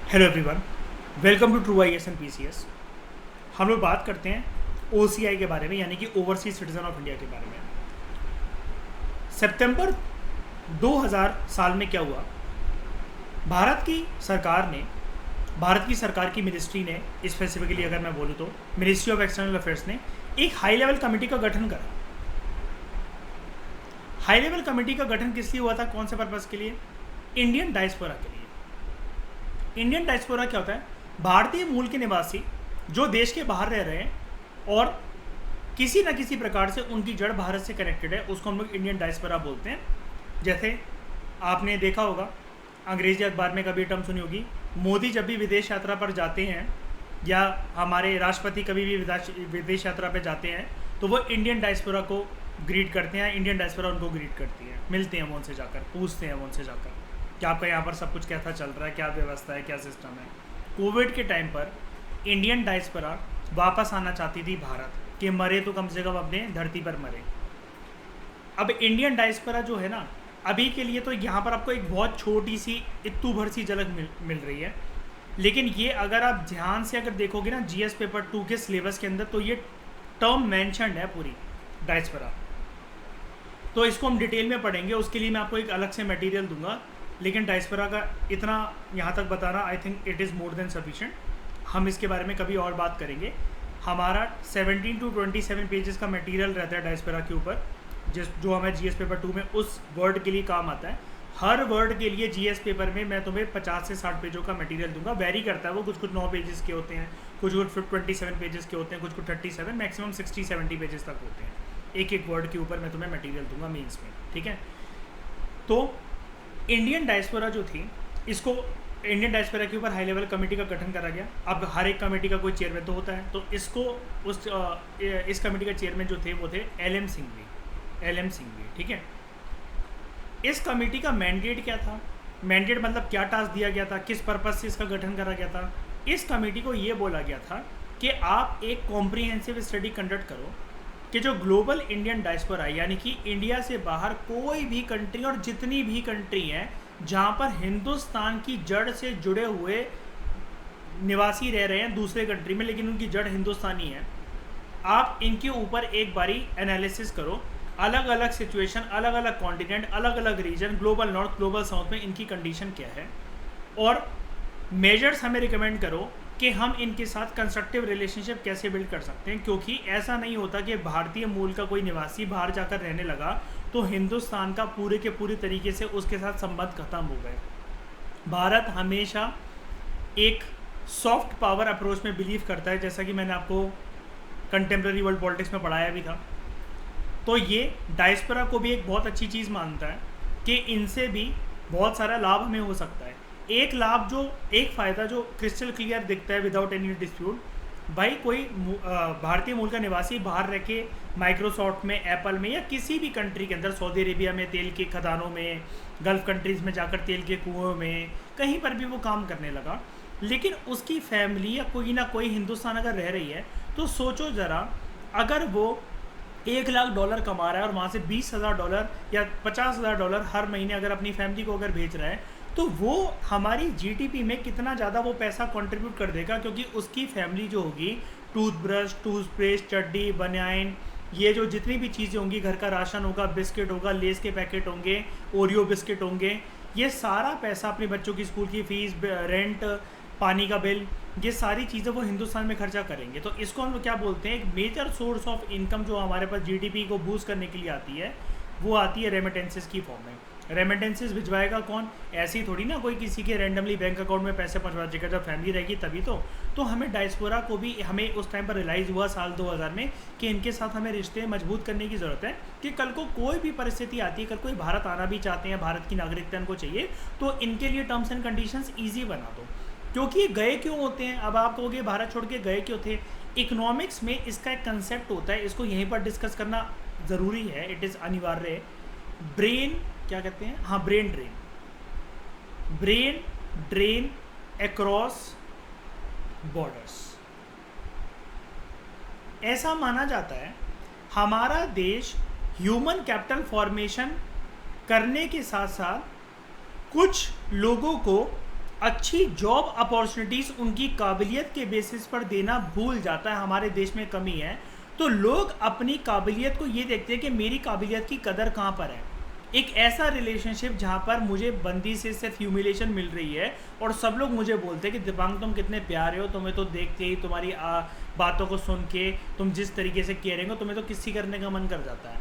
Hello everyone, welcome to true I S and P C S. हम लोग बात करते हैं ओ सी आई के बारे में, यानी कि ओवरसीज सिटीजन ऑफ इंडिया के बारे में। सितंबर 2000 साल में क्या हुआ, भारत की सरकार की मिनिस्ट्री ने, स्पेसिफिकली अगर मैं बोलूँ तो मिनिस्ट्री ऑफ एक्सटर्नल अफेयर्स ने एक हाई लेवल कमेटी का गठन करा। हाई लेवल कमेटी का गठन किस लिए हुआ था, कौन से पर्पज़ के लिए? इंडियन डायस्पोरा के लिए। इंडियन डायस्पोरा क्या होता है? भारतीय मूल के निवासी जो देश के बाहर रह रहे हैं और किसी न किसी प्रकार से उनकी जड़ भारत से कनेक्टेड है, उसको हम लोग इंडियन डायस्पोरा बोलते हैं। जैसे आपने देखा होगा, अंग्रेजी अखबार में कभी टर्म सुनी होगी, मोदी जब भी विदेश यात्रा पर जाते हैं या हमारे राष्ट्रपति कभी भी विदेश यात्रा पर जाते हैं तो वो इंडियन डायस्पोरा को ग्रीट करते हैं, इंडियन डायस्पोरा उनको ग्रीट करती है, मिलते हैं वो उनसे जाकर, पूछते हैं वो उनसे जाकर कि आपका यहाँ पर सब कुछ कैसा चल रहा है, क्या व्यवस्था है, क्या सिस्टम है। कोविड के टाइम पर इंडियन डायस्पोरा वापस आना चाहती थी भारत, कि मरे तो कम से कम अपने धरती पर मरे। अब इंडियन डायस्पोरा जो है ना, अभी के लिए तो यहाँ पर आपको एक बहुत छोटी सी इत्तू भर सी झलक मिल रही है, लेकिन ये अगर आप ध्यान से अगर देखोगे ना जीएस पेपर 2 के सिलेबस के अंदर, तो ये टर्म मैंशनड है पूरी डायस्पोरा। तो इसको हम डिटेल में पढ़ेंगे, उसके लिए मैं आपको एक अलग से मटेरियल दूंगा, लेकिन डायस्पोरा का इतना यहाँ तक बताना I think it is more than sufficient. हम इसके बारे में कभी और बात करेंगे। हमारा 17 to 27 पेजेस का मटेरियल रहता है डायस्पोरा के ऊपर, जो हमें जीएस पेपर 2 में उस वर्ड के लिए काम आता है। हर वर्ड के लिए जीएस पेपर में मैं तुम्हें 50 से 60 पेजों का मटेरियल दूंगा। वेरी करता है वो, कुछ 9 पेजेस के होते हैं, कुछ 27 पेजेस के होते हैं, कुछ 37, मैक्सिमम 60-70 पेजेस तक होते हैं। एक एक वर्ड के ऊपर मैं तुम्हें मटेरियल दूंगा मीन्स में, ठीक है। तो इंडियन डायस्पोरा जो थी, इसको इंडियन डायस्पोरा के ऊपर हाई लेवल कमेटी का गठन करा गया। अब हर एक कमेटी का कोई चेयरमैन तो होता है, तो इस कमेटी का चेयरमैन जो थे वो थे एल एम सिंघवी, ठीक है। इस कमेटी का मैंडेट क्या था? मैंडेट मतलब क्या टास्क दिया गया था, किस पर्पज से इसका गठन करा गया था? इस कमेटी को ये बोला गया था कि आप एक कॉम्प्रिहेंसिव स्टडी कंडक्ट करो कि जो ग्लोबल इंडियन डायस्पोरा है, यानी कि इंडिया से बाहर कोई भी कंट्री और जितनी भी कंट्री हैं जहाँ पर हिंदुस्तान की जड़ से जुड़े हुए निवासी रह रहे हैं दूसरे कंट्री में, लेकिन उनकी जड़ हिंदुस्तानी है, आप इनके ऊपर एक बारी एनालिसिस करो। अलग अलग सिचुएशन, अलग अलग कॉन्टिनेंट, अलग अलग region, global north, global south में इनकी कंडीशन क्या है, और मेजर्स हमें रिकमेंड करो कि हम इनके साथ कंस्ट्रक्टिव रिलेशनशिप कैसे बिल्ड कर सकते हैं। क्योंकि ऐसा नहीं होता कि भारतीय मूल का कोई निवासी बाहर जाकर रहने लगा तो हिंदुस्तान का पूरे के पूरी तरीके से उसके साथ संबंध खत्म हो गए। भारत हमेशा एक सॉफ्ट पावर अप्रोच में बिलीव करता है, जैसा कि मैंने आपको कंटेम्प्रेरी वर्ल्ड पॉलिटिक्स में पढ़ाया भी था। तो ये डायस्पोरा को भी एक बहुत अच्छी चीज़ मानता है कि इनसे भी बहुत सारा लाभ हमें हो सकता है। एक फ़ायदा जो क्रिस्टल क्लियर दिखता है विदाउट एनी डिस्प्यूट, भाई कोई भारतीय मूल का निवासी बाहर रह के माइक्रोसॉफ्ट में, एप्पल में या किसी भी कंट्री के अंदर, सऊदी अरेबिया में तेल के खदानों में, गल्फ़ कंट्रीज़ में जाकर तेल के कुओं में, कहीं पर भी वो काम करने लगा, लेकिन उसकी फैमिली या कोई ना कोई हिंदुस्तान अगर रह रही है, तो सोचो ज़रा, अगर वो $1,00,000 कमा रहा है और वहाँ से $20,000 या $50,000 हर महीने अगर अपनी फैमिली को अगर भेज रहा है, तो वो हमारी जीडीपी में कितना ज़्यादा वो पैसा कंट्रीब्यूट कर देगा। क्योंकि उसकी फैमिली जो होगी, टूथब्रश, टूथपेस्ट, चड्डी, बनियान, ये जो जितनी भी चीज़ें होंगी, घर का राशन होगा, बिस्किट होगा, लेस के पैकेट होंगे, ओरियो बिस्किट होंगे, ये सारा पैसा अपने बच्चों की स्कूल की फ़ीस, रेंट, पानी का बिल, ये सारी चीज़ें वो हिंदुस्तान में खर्चा करेंगे। तो इसको हम लोग क्या बोलते हैं, एक मेजर सोर्स ऑफ इनकम जो हमारे पास जीडीपी को बूस्ट करने के लिए आती है, वो आती है रेमिटेंसेस की फॉर्म में। रेमिटेंसेस भिजवाएगा कौन? ऐसे ही थोड़ी ना कोई किसी के रैंडमली बैंक अकाउंट में पैसे पहुंचवा देगा, जब फैमिली रहेगी तभी तो हमें डायस्पोरा को भी, हमें उस टाइम पर रियलाइज़ हुआ साल 2000 में कि इनके साथ हमें रिश्ते मजबूत करने की ज़रूरत है, कि कल को कोई भी परिस्थिति आती है, कल कोई भारत आना भी चाहते हैं, भारत की नागरिकता इनको चाहिए, तो इनके लिए टर्म्स एंड कंडीशंस ईजी बना दो। क्योंकि ये गए क्यों होते हैं? अब आप कहोगे भारत छोड़ के गए क्यों थे? इकोनॉमिक्स में इसका एक कंसेप्ट होता है, इसको यहीं पर डिस्कस करना ज़रूरी है, इट इज़ अनिवार्य। ब्रेन क्या कहते हैं? हाँ, ब्रेन ड्रेन अक्रॉस बॉर्डर्स। ऐसा माना जाता है हमारा देश ह्यूमन कैपिटल फॉर्मेशन करने के साथ साथ कुछ लोगों को अच्छी जॉब अपॉर्चुनिटीज़ उनकी काबिलियत के बेसिस पर देना भूल जाता है, हमारे देश में कमी है। तो लोग अपनी काबिलियत को ये देखते हैं कि मेरी काबिलियत की कदर कहाँ पर है। एक ऐसा रिलेशनशिप जहाँ पर मुझे बंदी से सिर्फ ह्यूमिलेशन मिल रही है और सब लोग मुझे बोलते हैं कि दिपांग तुम कितने प्यारे हो, तुम्हें तो देखते ही, तुम्हारी बातों को सुन के, तुम जिस तरीके से केयरिंग हो, तुम्हें तो किसी करने का मन कर जाता है।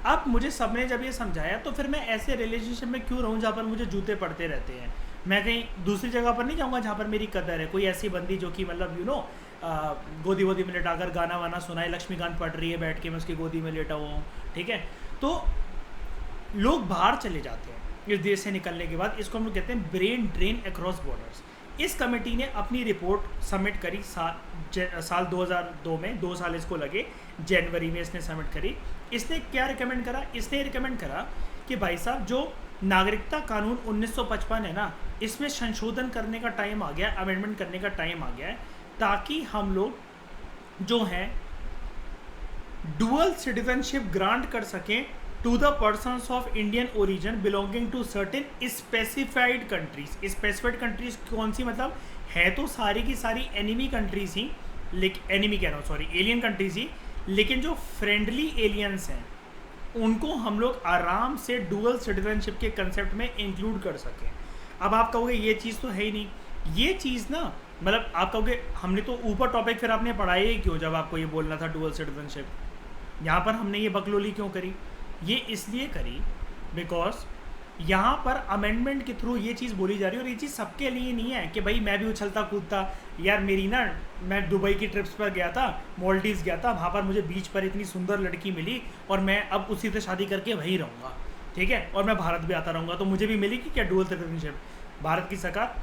अब मुझे सबने जब ये समझाया तो फिर मैं ऐसे रिलेशनशिप में क्यों रहूं जहाँ पर मुझे जूते पड़ते रहते हैं। मैं कहीं दूसरी जगह पर नहीं जाऊँगा जहाँ पर मेरी कदर है। कोई ऐसी बंदी जो कि मतलब गोदी वोदी में लेटाकर गाना वाना सुनाए, लक्ष्मीकांत पढ़ रही है बैठ के, मैं उसकी गोदी में लेटा हुआ हूँ, ठीक है। तो लोग बाहर चले जाते हैं इस देश से निकलने के बाद। इसको हम लोग कहते हैं ब्रेन ड्रेन अक्रॉस बॉर्डर्स। इस कमेटी ने अपनी रिपोर्ट सबमिट करी साल 2002 में, 2 साल इसको लगे, जनवरी में इसने सबमिट करी। इसने क्या रिकमेंड करा? इसने रिकमेंड करा कि भाई साहब जो नागरिकता कानून 1955 है ना, इसमें संशोधन करने का टाइम आ गया, अमेंडमेंट करने का टाइम आ गया है, ताकि हम लोग जो हैं डुअल सिटीजनशिप ग्रांट कर सकें to the persons of Indian origin belonging to certain specified countries. Specified countries कौन सी? मतलब है तो सारी की सारी एनिमी कंट्रीज ही, लेकिन एनिमी कह रहा हूँ, सॉरी, एलियन कंट्रीज ही, लेकिन जो फ्रेंडली एलियंस हैं उनको हम लोग आराम से डुअल सिटीजनशिप के कंसेप्ट में इंक्लूड कर सकें। अब आप कहोगे ये चीज़ तो है ही नहीं। ये चीज़ ना, मतलब आप कहोगे हमने तो ऊपर टॉपिक फिर आपने पढ़ाया ही क्यों जब आपको ये बोलना था डुअल सिटीजनशिप। यहाँ पर हमने ये बकलोली क्यों करी? ये इसलिए करी बिकॉज यहाँ पर अमेंडमेंट के थ्रू ये चीज़ बोली जा रही है, और ये चीज़ सबके लिए नहीं है कि भाई मैं भी उछलता कूदता, यार मेरी ना, मैं दुबई की ट्रिप्स पर गया था, मालदीव्स गया था, वहाँ पर मुझे बीच पर इतनी सुंदर लड़की मिली और मैं अब उसी से शादी करके वहीं रहूँगा, ठीक है, और मैं भारत भी आता रहूँगा तो मुझे भी मिलेगी क्या डुअल सिटीजनशिप? भारत की सरकार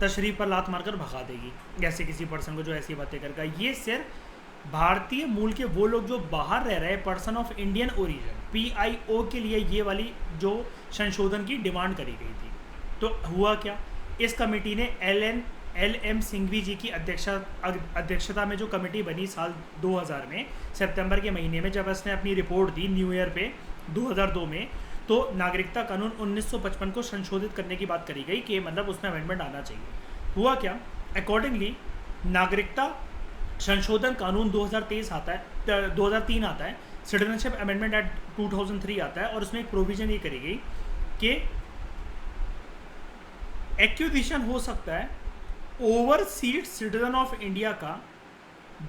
तशरीफ पर लात मारकर भगा देगी ऐसे किसी पर्सन को जो ऐसी बातें करेगा। ये सिर्फ भारतीय मूल के वो लोग जो बाहर रह रहे हैं, person of Indian origin, PIO के लिए ये वाली जो संशोधन की डिमांड करी गई थी। तो हुआ क्या? इस कमेटी ने LM सिंघवी जी की अध्यक्षता में जो कमेटी बनी साल 2000 में सितंबर के महीने में, जब उसने अपनी रिपोर्ट दी न्यू ईयर पे 2002 में, तो नागरिकता कानून 1955 को संशोधित करने की बात करी गई कि मतलब उसमें अमेंडमेंट आना चाहिए। हुआ क्या? अकॉर्डिंगली नागरिकता संशोधन कानून 2023 आता है, 2003 आता है, सिटीजनशिप अमेंडमेंट एक्ट 2003 आता है, और उसमें एक प्रोविजन ये करी गई कि एक्विजिशन हो सकता है ओवरसीज सिटीजन ऑफ इंडिया का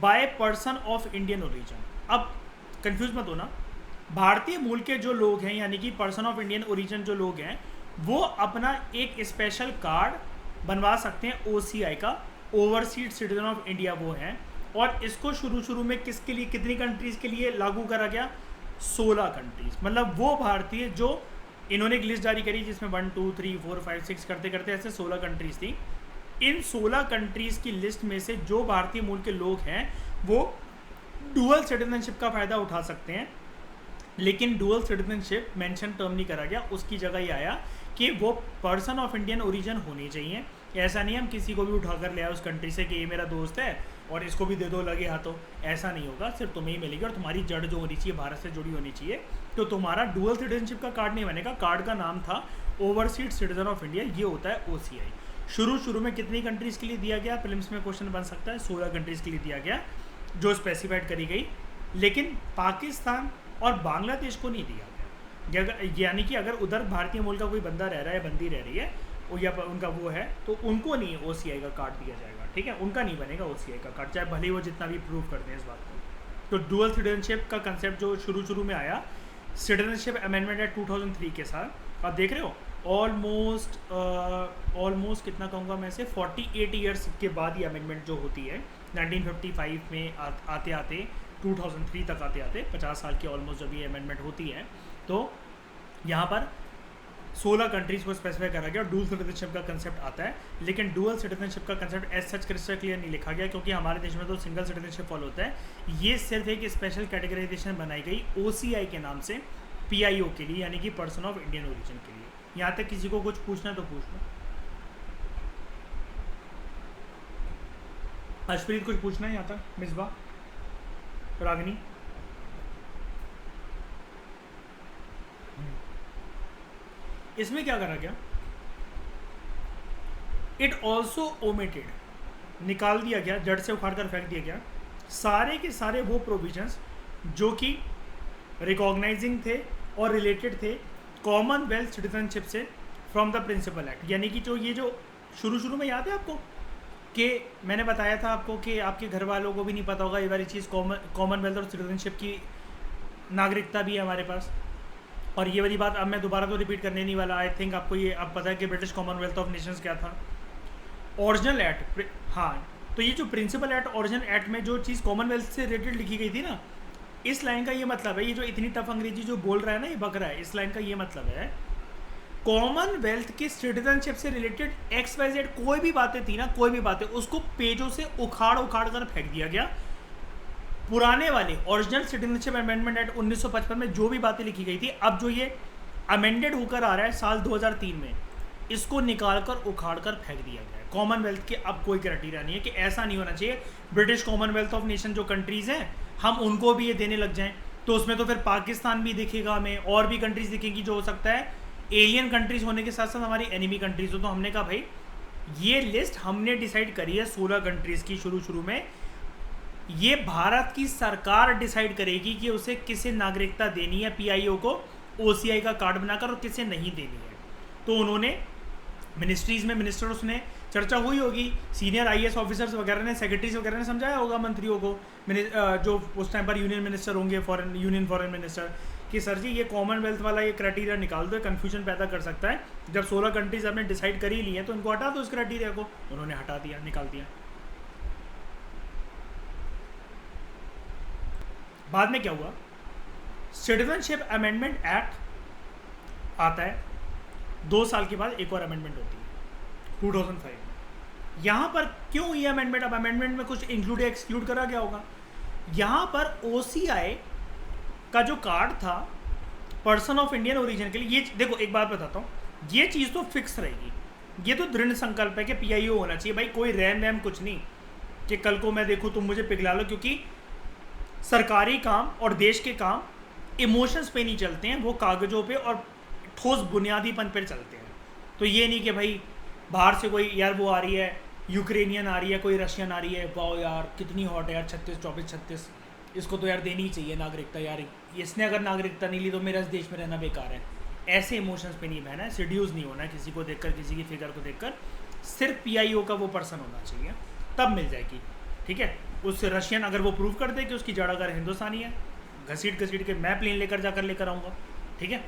by person of Indian origin. अब कंफ्यूज मत होना, भारतीय मूल के जो लोग हैं यानी कि पर्सन ऑफ इंडियन ओरिजिन जो लोग हैं, वो अपना एक स्पेशल कार्ड बनवा सकते हैं OCI का, ओवरसीज सिटीजन ऑफ इंडिया वो हैं। और इसको शुरू में किसके लिए, कितनी कंट्रीज़ के लिए लागू करा गया? 16 कंट्रीज़। मतलब वो भारतीय जो इन्होंने एक लिस्ट जारी करी जिसमें 1 2 3 4 5 6 करते करते ऐसे 16 कंट्रीज़ थी। इन 16 कंट्रीज़ की लिस्ट में से जो भारतीय मूल के लोग हैं वो डुअल सिटीजनशिप का फ़ायदा उठा सकते हैं, लेकिन डुअल सिटीजनशिप मेंशन टर्म नहीं करा गया। उसकी जगह ये आया कि वो पर्सन ऑफ इंडियन ओरिजिन होनी चाहिए। ऐसा नहीं हम किसी को भी उठाकर ले आए उस कंट्री से कि ये मेरा दोस्त है और इसको भी दे दो लगे हाथों, ऐसा नहीं होगा। सिर्फ तुम्हें ही मिलेगी और तुम्हारी जड़ जो होनी चाहिए भारत से जुड़ी होनी चाहिए। तो तुम्हारा डुअल सिटीजनशिप का कार्ड नहीं बनेगा। कार्ड का नाम था ओवरसीज सिटीजन ऑफ इंडिया, ये होता है OCI। शुरू में कितनी कंट्रीज़ के लिए दिया गया? प्रीलिम्स में क्वेश्चन बन सकता है, 16 कंट्रीज़ के लिए दिया गया जो स्पेसिफाइड करी गई, लेकिन पाकिस्तान और बांग्लादेश को नहीं दिया गया। यानी कि अगर उधर भारतीय मूल का कोई बंदा रह रहा है, बंदी रह रही है, या उनका वो है, तो उनको नहीं OCI का कार्ड दिया जाएगा, ठीक है, उनका नहीं बनेगा OCI का कार्ड, चाहे भले ही वो जितना भी प्रूव करते हैं इस बात को। तो डुअल सिटीजनशिप का कंसेप्ट जो शुरू में आया सिटीजनशिप अमेंडमेंट एक्ट 2003 के साथ, आप देख रहे हो ऑलमोस्ट कितना कहूँगा मैं से 48 ईयर्स के बाद ये अमेंडमेंट जो होती है 1955 में आते आते 2003 तक आते आते 50 साल की ऑलमोस्ट जब ये अमेंडमेंट होती है, तो यहाँ पर 16 कंट्रीज़ को स्पेसिफाई करा गया और डुअल सिटीजनशिप का कंसेप्ट आता है। लेकिन डुअल सिटीजनशिप का concept as such crystal clear नहीं लिखा गया, क्योंकि हमारे देश में तो सिंगल सिटीजनशिप फॉलो होता है। ये सिर्फ एक स्पेशल कैटेगराइजेशन बनाई गई OCI के नाम से PIO के लिए, यानी कि पर्सन ऑफ इंडियन ओरिजिन के लिए। यहाँ तक किसी को कुछ पूछना तो पूछ लो। हर्षप्रीत कुछ पूछना है यहाँ तक? मिसबा, रागिनी? इसमें क्या करा गया? इट ऑल्सो ओमिटेड, निकाल दिया गया, जड़ से उखाड़ कर फेंक दिया गया सारे के सारे वो प्रोविजंस जो कि रिकॉग्नाइजिंग थे और रिलेटेड थे कॉमनवेल्थ सिटीजनशिप से फ्रॉम द प्रिंसिपल एक्ट। यानी कि जो ये जो शुरू में याद है आपको कि मैंने बताया था आपको कि आपके घर वालों को भी नहीं पता होगा ये वाली चीज़, कॉमनवेल्थ और सिटीजनशिप की नागरिकता भी है हमारे पास। और ये वाली बात अब मैं दोबारा तो रिपीट करने नहीं वाला। आई थिंक आपको ये अब पता है कि ब्रिटिश कॉमनवेल्थ ऑफ नेशंस क्या था। ओरिजिनल एक्ट, हाँ, तो ये जो प्रिंसिपल एक्ट ओरिजिनल एक्ट में जो चीज़ कॉमनवेल्थ से रिलेटेड लिखी गई थी ना, इस लाइन का ये मतलब है, ये जो इतनी टफ अंग्रेजी जो बोल रहा है ना ये बकरा है, इस लाइन का ये मतलब है कॉमनवेल्थ के सिटीजनशिप से रिलेटेड XYZ कोई भी बातें थी ना, कोई भी बातें, उसको पेजों से उखाड़ कर फेंक दिया गया। पुराने वाले ओरिजिनल सिटीजनशिप अमेंडमेंट एक्ट 1955 में जो भी बातें लिखी गई थी, अब जो ये अमेंडेड होकर आ रहा है साल 2003 में, इसको निकाल कर उखाड़ कर फेंक दिया गया है। कॉमनवेल्थ के अब कोई क्राइटेरिया नहीं है कि ऐसा नहीं होना चाहिए ब्रिटिश कॉमनवेल्थ ऑफ नेशन जो कंट्रीज़ हैं हम उनको भी ये देने लग जाएं, तो उसमें तो फिर पाकिस्तान भी दिखेगा हमें, और भी कंट्रीज़ दिखेंगी जो हो सकता है एलियन कंट्रीज़ होने के साथ साथ हमारी एनिमी कंट्रीज़ हो। तो हमने कहा भाई ये लिस्ट हमने डिसाइड करी है 16 कंट्रीज़ की शुरू में, ये भारत की सरकार डिसाइड करेगी कि उसे किसे नागरिकता देनी है PIO को OCI का कार्ड बनाकर और किसे नहीं देनी है। तो उन्होंने मिनिस्ट्रीज़ में मिनिस्टर्स ने चर्चा हुई होगी, सीनियर IAS ऑफिसर्स वगैरह ने, सेक्रेटरीज वगैरह ने समझाया होगा मंत्रियों को, जो उस टाइम पर यूनियन मिनिस्टर होंगे, यूनियन फॉरेन मिनिस्टर, कि सर जी ये कॉमनवेल्थ वाला ये क्राइटेरिया निकाल दो, कन्फ्यूजन पैदा कर सकता है। जब 16 कंट्रीज आपने डिसाइड कर ही ली है तो इनको हटा दो इस क्राइटेरिया को। उन्होंने हटा दिया, निकाल दिया। बाद में क्या हुआ, सिटीजनशिप अमेंडमेंट एक्ट आता है, 2 साल के बाद एक और अमेंडमेंट होती है 2005 में। यहाँ पर क्यों ये अमेंडमेंट, अब अमेंडमेंट में कुछ इंक्लूड एक्सक्लूड करा गया होगा। यहाँ पर OCI का जो कार्ड था पर्सन ऑफ इंडियन ओरिजिन के लिए, ये देखो एक बात बताता हूँ, ये चीज़ तो फिक्स रहेगी, ये तो दृढ़ संकल्प है कि PIO होना चाहिए भाई, कोई रैम वैम कुछ नहीं कि कल को मैं देखूँ तुम मुझे पिघला लो, क्योंकि सरकारी काम और देश के काम इमोशंस पे नहीं चलते हैं, वो कागज़ों पे और ठोस बुनियादीपन पर चलते हैं। तो ये नहीं कि भाई बाहर से कोई यार वो आ रही है, यूक्रेनियन आ रही है, कोई रशियन आ रही है, वाओ यार कितनी हॉट है यार, 36 इसको तो यार देनी ही चाहिए नागरिकता, यार इसने अगर नागरिकता नहीं ली तो मेरा इस देश में रहना बेकार है। ऐसे इमोशंस पे नहीं बहना है, सीड्यूस नहीं होना है किसी को देखकर, किसी की फिगर को देखकर। सिर्फ PIO का वो पर्सन होना चाहिए, तब मिल जाएगी। ठीक है, उससे रशियन अगर वो प्रूव कर दे कि उसकी जड़ अगर हिंदुस्तानी है, घसीट के मैं प्लेन लेकर आऊँगा। ठीक है,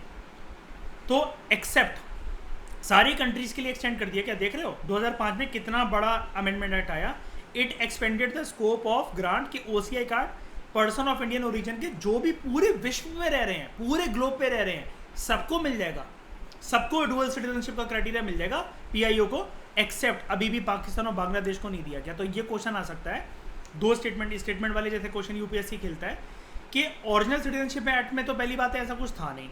तो एक्सेप्ट सारी कंट्रीज़ के लिए एक्सटेंड कर दिया। क्या देख रहे हो 2005 में कितना बड़ा अमेंडमेंट एक्ट आया। It expanded the scope of grant कि OCI card person of Indian origin के जो भी पूरे विश्व में रह रहे हैं, पूरे ग्लोब पे रह रहे हैं, सबको मिल जाएगा, सबको डुअल सिटीजनशिप का क्राइटेरिया मिल जाएगा, PIO को एक्सेप्ट अभी भी पाकिस्तान और बांग्लादेश को नहीं दिया गया। तो ये क्वेश्चन आ सकता है, 2 स्टेटमेंट वाले जैसे क्वेश्चन UPSC खेलता है कि ओरिजिनल सिटीजनशिप एक्ट में तो पहली बात है ऐसा कुछ था नहीं।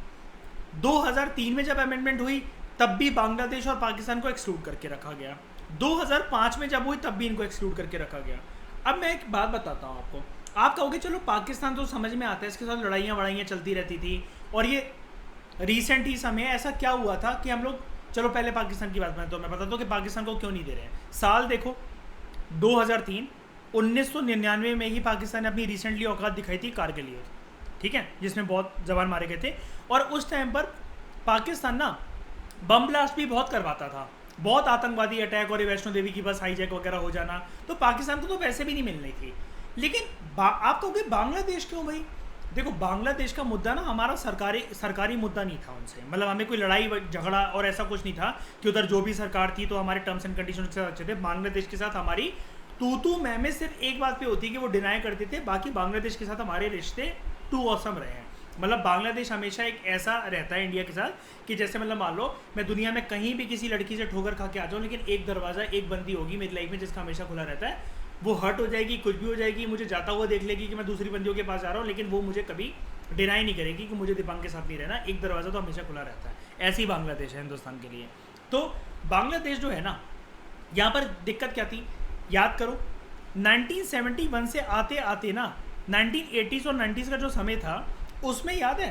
2003 में जब अमेंडमेंट हुई तब भी बांग्लादेश और पाकिस्तान को एक्सक्लूड करके रखा गया, 2005 में जब हुई तब भी इनको एक्सक्लूड करके रखा गया। अब मैं एक बात बताता हूँ आपको, आप कहोगे चलो पाकिस्तान तो समझ में आता है, इसके साथ लड़ाइयाँ चलती रहती थी, और ये रिसेंट ही समय ऐसा क्या हुआ था कि हम लोग, चलो पहले पाकिस्तान की बात मैं बताता हूँ कि पाकिस्तान को क्यों नहीं दे रहे हैं। साल देखो 2003, 1999 में ही पाकिस्तान ने अपनी रिसेंटली औकात दिखाई थी कारगिल युद्ध, ठीक है, जिसमें बहुत जवान मारे गए थे। और उस टाइम पर पाकिस्तान ना बम ब्लास्ट भी बहुत करवाता था, बहुत आतंकवादी अटैक और वैष्णो देवी की बस हाईजैक वगैरह हो जाना, तो पाकिस्तान को तो वैसे भी नहीं मिल रही थी। लेकिन आप कहोगे बांग्लादेश क्यों भाई? देखो बांग्लादेश का मुद्दा ना हमारा सरकारी मुद्दा नहीं था उनसे, मतलब हमें कोई लड़ाई झगड़ा और ऐसा कुछ नहीं था कि उधर जो भी सरकार थी तो हमारे टर्म्स एंड कंडीशन के साथ अच्छे थे। बांग्लादेश के साथ हमारी तू मैं सिर्फ एक बात पे होती है कि वो डिनाई करते थे, बाकी बांग्लादेश के साथ हमारे रिश्ते टू ऑसम रहे हैं। मतलब बांग्लादेश हमेशा एक ऐसा रहता है इंडिया के साथ कि जैसे मतलब मान लो मैं दुनिया में कहीं भी किसी लड़की से ठोकर खा के आ जाऊँ, लेकिन एक दरवाज़ा, एक बंदी होगी मेरी लाइफ में जिसका हमेशा खुला रहता है, वो हर्ट हो जाएगी, कुछ भी हो जाएगी, मुझे जाता हुआ देख लेगी कि मैं दूसरी बंदियों के पास जा रहा हूँ, लेकिन वो मुझे कभी डिनाई नहीं करेगी कि मुझे दीपांग के साथ नहीं रहना, एक दरवाज़ा तो हमेशा खुला रहता है। ऐसी बांग्लादेश है हिंदुस्तान के लिए। तो बांग्लादेश जो है ना, यहाँ पर दिक्कत क्या थी याद करो, 1971 से आते आते ना 1980s और 90s का जो समय था उसमें याद है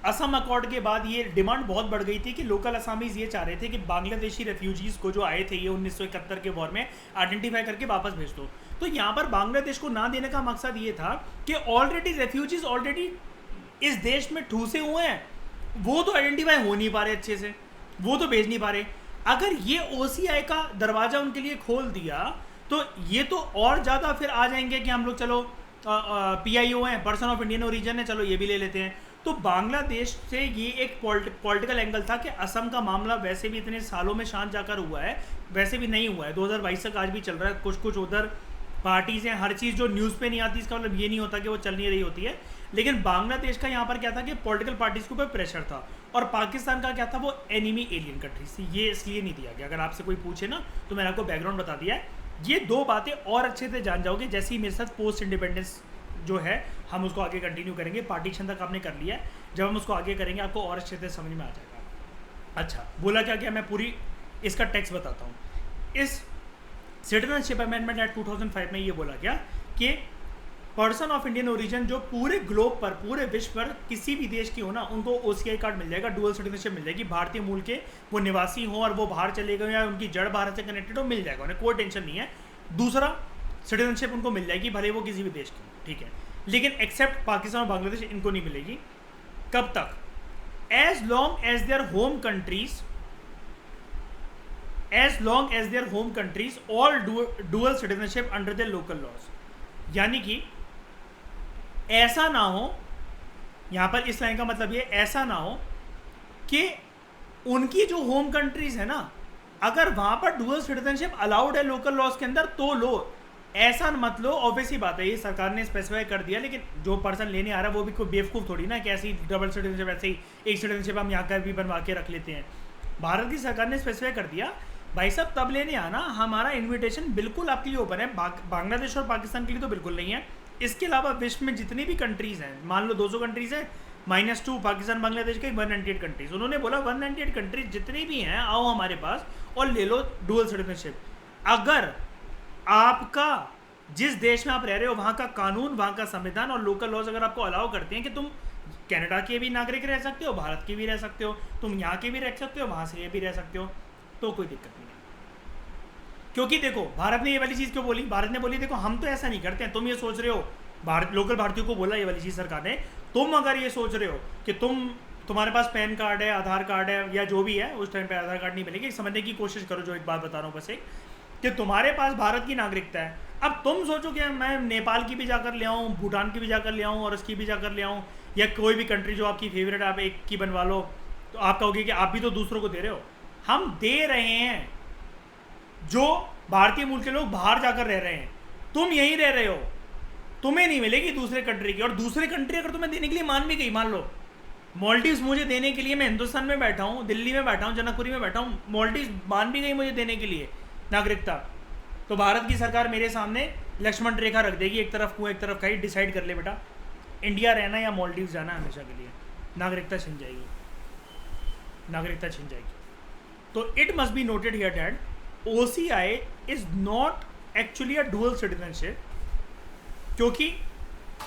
असम अकॉर्ड के बाद ये डिमांड बहुत बढ़ गई थी कि लोकल असामीज ये चाह रहे थे कि बांग्लादेशी रेफ्यूजीज़ को जो आए थे ये 1971 के वॉर में आइडेंटिफाई करके वापस भेज दो। तो यहाँ पर बांग्लादेश को ना देने का मकसद ये था कि ऑलरेडी रेफ्यूजीज़ ऑलरेडी इस देश में ठूसे हुए हैं, वो तो आइडेंटिफाई हो नहीं पा रहे अच्छे से, वो तो भेज नहीं पा रहे। अगर ये OCI का दरवाज़ा उनके लिए खोल दिया तो ये तो और ज़्यादा फिर आ जाएंगे कि हम लोग चलो PIO हैं, पर्सन ऑफ इंडियन ओरिजिन है, चलो ये भी ले लेते हैं। तो बांग्लादेश से ये एक पॉलिटिकल एंगल था कि असम का मामला वैसे भी इतने सालों में शांत जाकर हुआ है, वैसे भी नहीं हुआ है, 2022 तक आज भी चल रहा है। कुछ कुछ उधर पार्टीज हैं, हर चीज़ जो न्यूज़ पे नहीं आती इसका मतलब ये नहीं होता कि वो चल नहीं रही होती है। लेकिन बांग्लादेश का यहाँ पर क्या था कि पॉलिटिकल पार्टीज के ऊपर प्रेशर था, और पाकिस्तान का क्या था, वो एनिमी एलियन कंट्रीज थी, ये इसलिए नहीं दिया गया। अगर आपसे कोई पूछे ना तो मैंने आपको बैकग्राउंड बता दिया है। ये दो बातें और अच्छे से जान जाओगे जैसे ही मेरे साथ पोस्ट इंडिपेंडेंस जो है हम उसको आगे कंटिन्यू करेंगे। पार्टीशन तक आपने कर लिया है, जब हम उसको आगे करेंगे आपको और अच्छे से समझ में आ जाएगा। अच्छा, बोला क्या क्या, मैं पूरी इसका टेक्स्ट बताता हूँ। इस सिटीजनशिप अमेंडमेंट एक्ट 2005 में ये बोला गया कि पर्सन ऑफ इंडियन ओरिजिन जो पूरे ग्लोब पर, पूरे विश्व पर किसी भी देश की हो ना, उनको OCI कार्ड मिल जाएगा, डुअल सिटीजनशिप मिल जाएगी। भारतीय मूल के वो निवासी हों और वो बाहर चले गए या उनकी जड़ भारत से कनेक्टेड हो, मिल जाएगा, उन्हें कोई टेंशन नहीं है। दूसरा, सिटीजनशिप उनको मिल जाएगी भले वो किसी भी देश की, ठीक है। लेकिन एक्सेप्ट पाकिस्तान और बांग्लादेश, इनको नहीं मिलेगी। कब तक? As long as their home countries, as long as their home countries all dual citizenship under their local laws. यानी कि ऐसा ना हो, यहां पर इस लाइन का मतलब ये, ऐसा ना हो कि उनकी जो होम कंट्रीज है ना, अगर वहां पर डुअल सिटीजनशिप अलाउड है लोकल लॉज के अंदर तो लो, ऐसा मत लो। ऑब्वियसली बात है, ये सरकार ने स्पेसिफाई कर दिया, लेकिन जो पर्सन लेने आ रहा है वो भी कोई बेवकूफ़ थोड़ी ना कि ऐसी डबल सिटीजनशिप, ऐसे ही एक सिटीजनशिप हम यहाँ का भी बनवा के रख लेते हैं। भारत की सरकार ने स्पेसिफाई कर दिया, भाई साहब तब लेने आना, हमारा इन्विटेशन बिल्कुल आपके लिए ओपन है। बांग्लादेश और पाकिस्तान के लिए तो बिल्कुल नहीं है। इसके अलावा विश्व में जितनी भी कंट्रीज़ हैं, मान लो 200 कंट्रीज़ हैं, -2 पाकिस्तान बांग्लादेश के 198 कंट्रीज़, उन्होंने बोला 198 कंट्रीज जितनी भी हैं आओ हमारे पास और ले लो डुअल सिटीजनशिप। अगर आपका जिस देश में आप रह रहे हो वहाँ का कानून, वहाँ का संविधान और लोकल लॉज अगर आपको अलाउ करते हैं कि तुम कनाडा के भी नागरिक रह सकते हो, भारत के भी रह सकते हो, तुम यहाँ के भी रह सकते हो, वहाँ से भी रह सकते हो, तो कोई दिक्कत नहीं है। क्योंकि देखो भारत ने ये वाली चीज़ क्यों बोली, भारत ने बोली देखो हम तो ऐसा नहीं करते हैं, तुम ये सोच रहे हो, लोकल भारतीयों को बोला ये वाली चीज़ सरकार ने, तुम अगर ये सोच रहे हो कि तुम्हारे पास पैन कार्ड है, आधार कार्ड है या जो भी है, उस टाइम पे आधार कार्ड नहीं मिलेगी, समझने की कोशिश करो जो एक बात बता रहा हूँ बस एक, कि तुम्हारे पास भारत की नागरिकता है। अब तुम सोचो कि मैं नेपाल की भी जाकर ले आऊँ, भूटान की भी जाकर ले आऊँ और उसकी भी जाकर ले आऊँ, या कोई भी कंट्री जो आपकी फेवरेट आप एक की बनवा लो, तो आप कहोगे कि आप भी तो दूसरों को दे रहे हो। हम दे रहे हैं, जो भारतीय मूल के लोग बाहर जाकर रह रहे हैं, तुम यहीं रह रहे हो, तुम्हें नहीं मिलेगी दूसरे कंट्री की। और दूसरे कंट्री अगर तुम्हें देने के लिए मान भी गई, मान लो मालदीव्स मुझे देने के लिए, मैं हिंदुस्तान में बैठा हूँ, दिल्ली में बैठा हूँ, जनकपुरी में बैठा हूँ, मालदीव्स मान भी गई मुझे देने के लिए नागरिकता, तो भारत की सरकार मेरे सामने लक्ष्मण रेखा रख देगी, एक तरफ कुएं एक तरफ खाई, डिसाइड कर ले बेटा इंडिया रहना या मालदीव्स जाना हमेशा के लिए, नागरिकता छिन जाएगी, नागरिकता छिन जाएगी। तो it must be noted here that OCI is not actually a dual citizenship, क्योंकि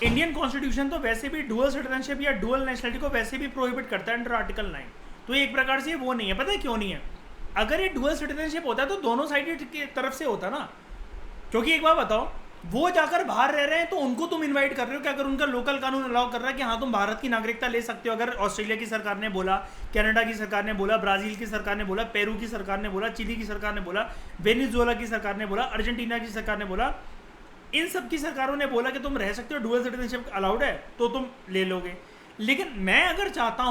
इंडियन कॉन्स्टिट्यूशन तो वैसे भी डुअल सिटीजनशिप या डुअल नेशनलिटी को वैसे भी प्रोहिबिट करता है अंडर आर्टिकल 9। तो ये एक प्रकार से वो नहीं है। पता है क्यों नहीं है? अगर ये डुअल सिटीजनशिप होता है तो दोनों साइड की तरफ से होता ना, क्योंकि एक बात बताओ, वो जाकर बाहर रह रहे हैं तो उनको तुम इनवाइट कर रहे हो कि अगर उनका लोकल कानून अलाउ कर रहा है कि हाँ तुम भारत की नागरिकता ले सकते हो, अगर ऑस्ट्रेलिया की सरकार ने बोला, कनाडा की सरकार ने बोला, ब्राज़ील की सरकार ने बोला, पेरू की सरकार ने बोला, चिली की सरकार ने बोला, वेनेजुएला की सरकार ने बोला, अर्जेंटीना की सरकार ने बोला, इन सब की सरकारों ने बोला कि तुम रह सकते हो, डुअल सिटीजनशिप अलाउड है तो तुम ले लोगे। लेकिन मैं अगर चाहता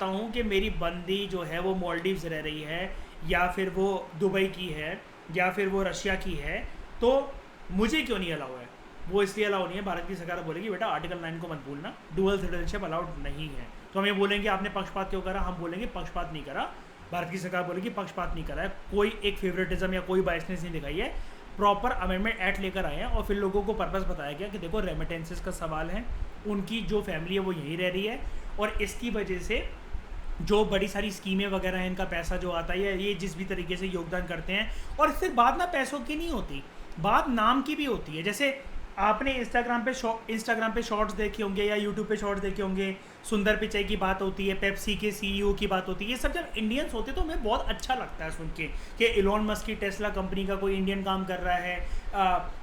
हूँ कि मेरी बंदी जो है वो मालदीव्स रह रही है, या फिर वो दुबई की है, या फिर वो रशिया की है, तो मुझे क्यों नहीं अलाउ है? वो इसलिए अलाउ नहीं है, भारत की सरकार बोलेगी बेटा आर्टिकल 9 को मत भूलना, डुअल सिटीजनशिप अलाउड नहीं है। तो हम ये बोलेंगे आपने पक्षपात क्यों करा, हम बोलेंगे पक्षपात नहीं करा, भारत की सरकार बोलेगी पक्षपात नहीं करा है, कोई एक फेवरेटिज्म या कोई बायसनेस नहीं दिखाई है, प्रॉपर अमेंडमेंट एक्ट लेकर आए हैं। और फिर लोगों को पर्पस बताया गया कि देखो रेमिटेंसेस का सवाल है, उनकी जो फैमिली है वो यहीं रह रही है, और इसकी वजह से जो बड़ी सारी स्कीमें वगैरह हैं, इनका पैसा जो आता है, ये जिस भी तरीके से योगदान करते हैं, और सिर्फ बात ना पैसों की नहीं होती, बात नाम की भी होती है। जैसे आपने इंस्टाग्राम पे शॉर्ट्स देखे होंगे या यूट्यूब पे शॉर्ट्स देखे होंगे, सुंदर पिचाई की बात होती है, पेप्सी के सीईओ की बात होती है, ये सब जब इंडियंस होते तो हमें बहुत अच्छा लगता है सुन के कि इलॉन मस्क की टेस्ला कंपनी का कोई इंडियन काम कर रहा है।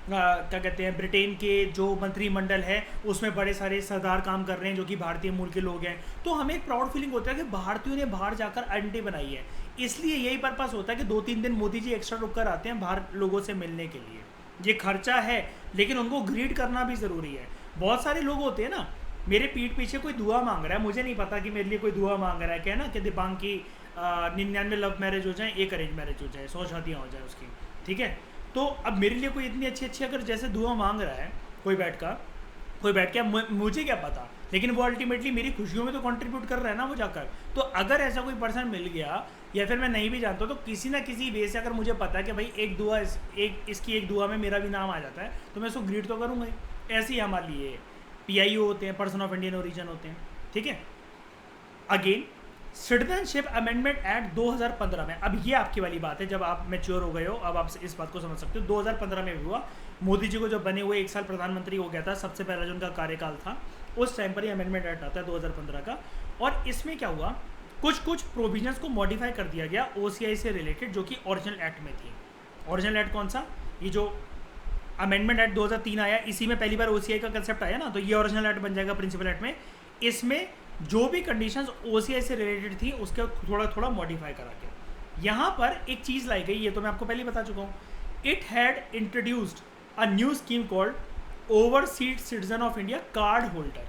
क्या कहते हैं, ब्रिटेन के जो मंत्रिमंडल है उसमें बड़े सारे सरदार काम कर रहे हैं जो कि भारतीय मूल के लोग हैं। तो हमें एक प्राउड फीलिंग होता है कि भारतीयों ने बाहर जाकर आइडेंटिटी बनाई है। इसलिए यही पर्पस होता है कि 2-3 दिन मोदी जी एक्स्ट्रा रुक कर आते हैं बाहर लोगों से मिलने के लिए। ये खर्चा है, लेकिन उनको ग्रीड करना भी ज़रूरी है। बहुत सारे लोग होते हैं ना, मेरे पीठ पीछे कोई दुआ मांग रहा है, मुझे नहीं पता कि मेरे लिए कोई दुआ मांग रहा है, क्या है ना कि दिबांग की 99 लव मैरिज हो जाए, 1 अरेंज मैरिज हो जाए, 100 शादियाँ हो जाए उसकी, ठीक है। तो अब मेरे लिए कोई इतनी अच्छी अच्छी अगर जैसे दुआ मांग रहा है कोई बैठ के, मुझे क्या पता, लेकिन वो अल्टीमेटली मेरी खुशियों में तो कंट्रीब्यूट कर रहा है ना वो जाकर। तो अगर ऐसा कोई पर्सन मिल गया या फिर मैं नहीं भी जानता तो किसी ना किसी वे से अगर मुझे पता है कि भाई इसकी एक दुआ में मेरा भी नाम आ जाता है तो मैं उसको ग्रीट तो करूँगा ही। ऐसे ही हमारे लिए PIO होते हैं, पर्सन ऑफ इंडियन ओरिजिन होते हैं, ठीक है। अगेन सिटीजनशिप अमेंडमेंट एक्ट 2015 में, अब ये आपकी वाली बात है, जब आप मैच्योर हो गए हो अब आप इस बात को समझ सकते हो। 2015 में हुआ, मोदी जी को जब बने हुए 1 साल प्रधानमंत्री हो गया था, सबसे पहला जो उनका कार्यकाल था उस टाइम पर ही अमेंडमेंट एक्ट आता है 2015 का। और इसमें क्या हुआ, कुछ प्रोविजंस को मॉडिफाई कर दिया गया OCI से रिलेटेड जो कि ओरिजिनल एक्ट में थी। ओरिजिनल एक्ट कौन सा, ये जो अमेंडमेंट एक्ट 2003 आया, इसी में पहली बार OCI का कंसेप्ट आया ना, तो ये ओरिजिनल एक्ट बन जाएगा प्रिंसिपल एक्ट में। इसमें जो भी कंडीशंस OCI से रिलेटेड थी उसके थोड़ा मॉडिफाई करा के यहाँ पर एक चीज़ लाई गई, ये तो मैं आपको पहले बता चुका हूँ। It had introduced a new scheme called overseas citizen of India card holder.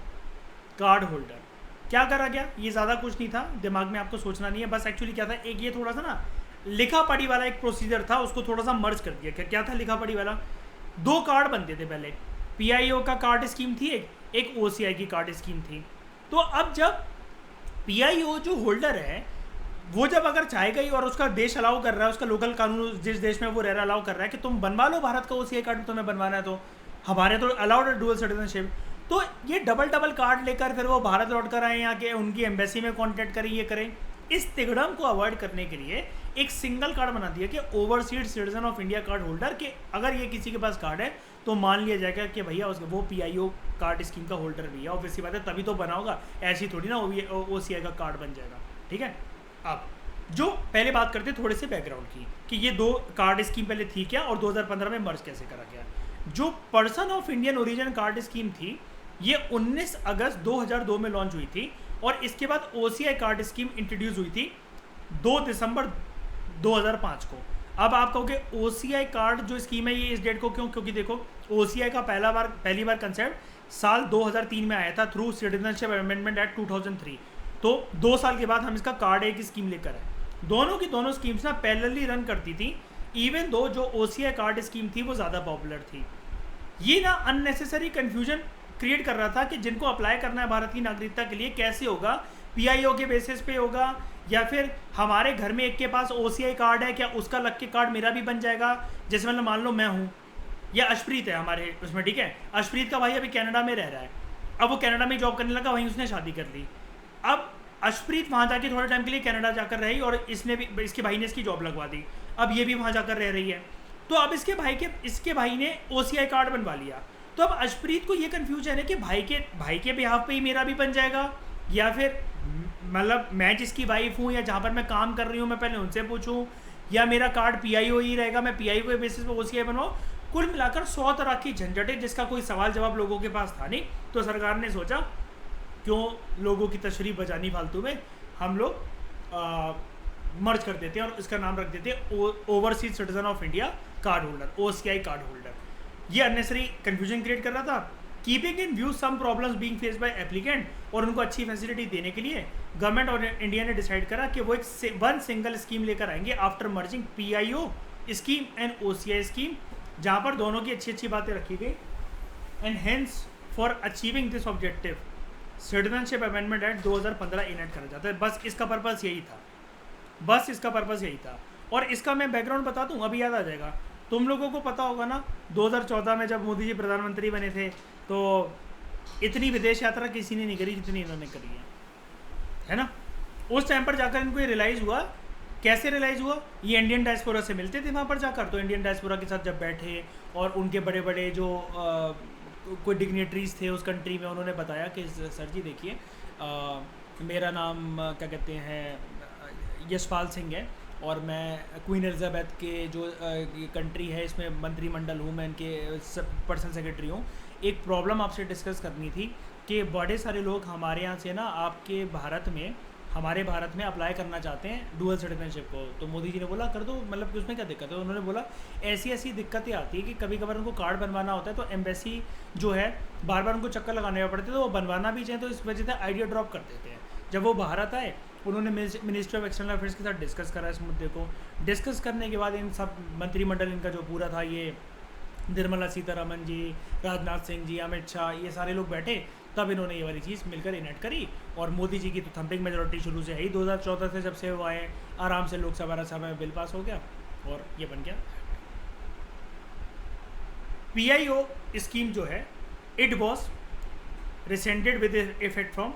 क्या करा गया, ये ज़्यादा कुछ नहीं था, दिमाग में आपको सोचना नहीं है, बस एक्चुअली क्या था, एक ये थोड़ा सा ना लिखा पढ़ी वाला एक प्रोसीजर था, उसको थोड़ा सा मर्ज कर दिया। क्या था लिखा पढ़ी वाला, 2 कार्ड बनते थे पहले, PIO का कार्ड स्कीम थी एक OCI की कार्ड स्कीम थी। तो अब जब PIO जो होल्डर है वो जब अगर चाहेगा ही और उसका देश अलाउ कर रहा है, उसका लोकल कानून जिस देश में वो रह रहा अलाउ कर रहा है कि तुम बनवा लो भारत का OCI कार्ड, तुम्हें बनवाना है तो हमारे तो अलाउड है डुअल सिटीजनशिप। तो ये डबल कार्ड लेकर फिर वो भारत लौट कर आए, यहाँ के उनकी एम्बेसी में कॉन्टैक्ट करें, ये करें, इस तिगड़म को अवॉइड करने के लिए एक सिंगल कार्ड बना दिया कि overseas citizen of India card holder, के अगर ये किसी के पास कार्ड है तो मान लिया जाएगा कि भैया वो PIO कार्ड स्कीम का होल्डर भी है। ऑब्वियसली बात है, तभी तो बना होगा, ऐसी थोड़ी ना OCI का कार्ड बन जाएगा, ठीक है। अब जो पहले बात करते थोड़े से बैकग्राउंड की कि ये 2 कार्ड स्कीम पहले थी क्या और 2015 में मर्ज कैसे करा गया। जो person of Indian origin card scheme थी ये 19 अगस्त 2002 में लॉन्च हुई थी और इसके बाद OCI कार्ड स्कीम इंट्रोड्यूस हुई थी 2 दिसंबर 2005 को। अब आप कहोगे OCI कार्ड जो स्कीम है ये इस डेट को क्यों, क्योंकि देखो OCI का पहली बार कंसेप्ट साल 2003 में आया था थ्रू सिटीजनशिप अमेंडमेंट एक्ट 2003। तो 2 साल के बाद हम इसका कार्ड एक स्कीम लेकर आए। दोनों की दोनों स्कीम्स ना पैरेलली रन करती थी, इवन दो जो OCI कार्ड स्कीम थी वो ज़्यादा पॉपुलर थी। ये ना अननेसेसरी कन्फ्यूजन क्रिएट कर रहा था कि जिनको अप्लाई करना है भारत की नागरिकता के लिए कैसे होगा, PIO के बेसिस पे होगा या फिर हमारे घर में एक के पास OCI कार्ड है, क्या उसका लग के कार्ड मेरा भी बन जाएगा। जैसे मतलब मान लो मैं हूँ या अशप्रीत है हमारे उसमें, ठीक है, अशप्रीत का भाई अभी कनाडा में रह रहा है, अब वो कनाडा में जॉब करने लगा, वहीं उसने शादी कर ली। अब अशप्रीत वहाँ जाके थोड़े टाइम के लिए कनाडा जाकर रही और इसके भाई ने इसकी जॉब लगवा दी, अब ये भी वहाँ जाकर रह रही है। तो अब इसके भाई ने OCI कार्ड बनवा लिया। तो अब अशप्रीत को ये कन्फ्यूजन है कि भाई के बिहाफ पे ही मेरा भी बन जाएगा या फिर मतलब मैं जिसकी वाइफ हूँ या जहाँ पर मैं काम कर रही हूँ मैं पहले उनसे पूछूं, या मेरा कार्ड PIO ही रहेगा, मैं PIO के बेसिस पे OCI बनवाऊँ। कुल मिलाकर 100 तरह की झंझटें जिसका कोई सवाल जवाब लोगों के पास था नहीं। तो सरकार ने सोचा क्यों लोगों की तशरीफ बजानी फालतू में, हम लोग मर्ज कर देते हैं और इसका नाम रख देते हैं overseas citizen of India card holder, OCI card holder. ये अननेसरी कन्फ्यूजन क्रिएट कर रहा था। Keeping in view some problems being faced by applicant, और उनको अच्छी फैसिलिटी देने के लिए गवर्नमेंट और इंडिया ने डिसाइड करा कि वो एक सिंगल स्कीम लेकर आएंगे after merging PIO scheme and OCI scheme, जहाँ पर दोनों की अच्छी अच्छी बातें रखी गई। And hence for achieving this objective citizenship amendment act 2015 enact करा जाता है। बस इसका पर्पस यही था। और इसका मैं बैकग्राउंड बता दूँ, अभी याद आ जाएगा। तुम लोगों को पता होगा ना 2014 में जब मोदी जी प्रधानमंत्री बने थे तो इतनी विदेश यात्रा किसी ने नहीं करी जितनी इन्होंने करी है ना। उस टाइम पर जाकर इनको ये रियलाइज़ हुआ। कैसे रियलाइज़ हुआ, ये इंडियन डायस्पोरा से मिलते थे वहाँ पर जाकर, तो इंडियन डायस्पोरा के साथ जब बैठे और उनके बड़े बड़े जो कोई डिग्नेटरीज थे उस कंट्री में, उन्होंने बताया कि सर जी देखिए मेरा नाम क्या कहते हैं यशपाल सिंह है और मैं क्वीन एलिजाबेथ के जो कंट्री है इसमें मंत्रिमंडल हूँ, मैं इनके पर्सनल सेक्रेटरी हूँ। एक प्रॉब्लम आपसे डिस्कस करनी थी कि बड़े सारे लोग हमारे यहाँ से ना आपके भारत में, हमारे भारत में अप्लाई करना चाहते हैं डुअल सिटीजनशिप को। तो मोदी जी ने बोला कर दो, मतलब कि उसमें क्या दिक्कत है। उन्होंने बोला ऐसी ऐसी दिक्कतें आती है कि कभी कभार उनको कार्ड बनवाना होता है तो एम्बेसी जो है बार बार उनको चक्कर लगाने पड़ते, तो वो बनवाना भी चाहिए, तो इस वजह से आइडिया ड्रॉप कर देते हैं। जब वो भारत आए उन्होंने मिनिस्ट्री ऑफ एक्सटर्नल अफेयर्स के साथ डिस्कस करा इस मुद्दे को। डिस्कस करने के बाद इन सब मंत्रिमंडल इनका जो पूरा था, ये निर्मला सीतारमन जी, राजनाथ सिंह जी, अमित शाह, ये सारे लोग बैठे, तब इन्होंने ये वाली चीज़ मिलकर इनेक्ट करी। और मोदी जी की तो थम्पिंग मेजोरिटी शुरू से है ही, 2014 से जब से वो आए आराम से लोकसभा राज्यसभा में बिल पास हो गया और ये बन गया। PIO स्कीम जो है it was rescinded with effect from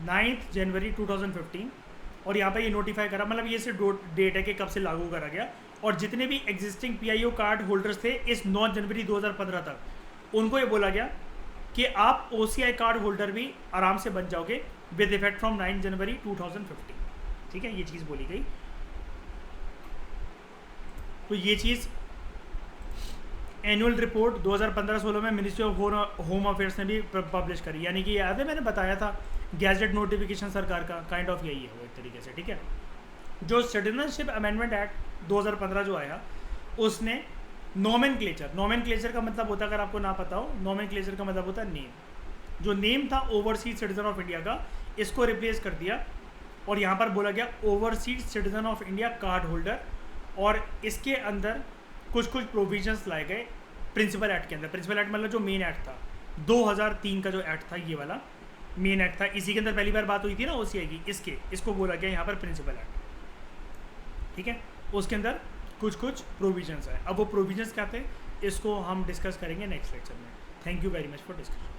9 January 2015 और यहाँ पर ये नोटिफाई करा, मतलब ये सिर्फ डेट है कि कब से लागू करा गया। और जितने भी एग्जिस्टिंग PIO कार्ड होल्डर्स थे इस 9 जनवरी 2015 तक, उनको ये बोला गया कि आप OCI कार्ड होल्डर भी आराम से बन जाओगे विद इफेक्ट फ्रॉम 9 जनवरी 2015। ठीक है, ये चीज़ बोली गई। तो ये चीज़ एनुअल रिपोर्ट 2015-16 में मिनिस्ट्री ऑफ होम अफेयर्स ने भी पब्लिश करी, यानी कि याद है मैंने बताया था गैजेट नोटिफिकेशन सरकार का काइंड ऑफ यही है वो एक तरीके से। ठीक है, जो सिटीजनशिप अमेंडमेंट एक्ट 2015 जो आया उसने नोमेनक्लेचर का मतलब होता है, अगर आपको ना पता हो, नोमेनक्लेचर का मतलब होता है नेम। जो नेम था ओवरसीज सिटीजन ऑफ इंडिया का, इसको रिप्लेस कर दिया और यहाँ पर बोला गया overseas citizen of India card holder. और इसके अंदर कुछ प्रोविजंस लाए गए प्रिंसिपल एक्ट के अंदर। प्रिंसिपल एक्ट मतलब जो मेन एक्ट था 2003 का जो एक्ट था, ये वाला मेन एक्ट था, इसी के अंदर पहली बार बात हुई थी ना OCI की, इसको बोला गया यहाँ पर प्रिंसिपल एक्ट। ठीक है, उसके अंदर कुछ प्रोविजंस है। अब वो प्रोविजंस क्या थे इसको हम डिस्कस करेंगे नेक्स्ट लेक्चर में। Thank you very much for discussion.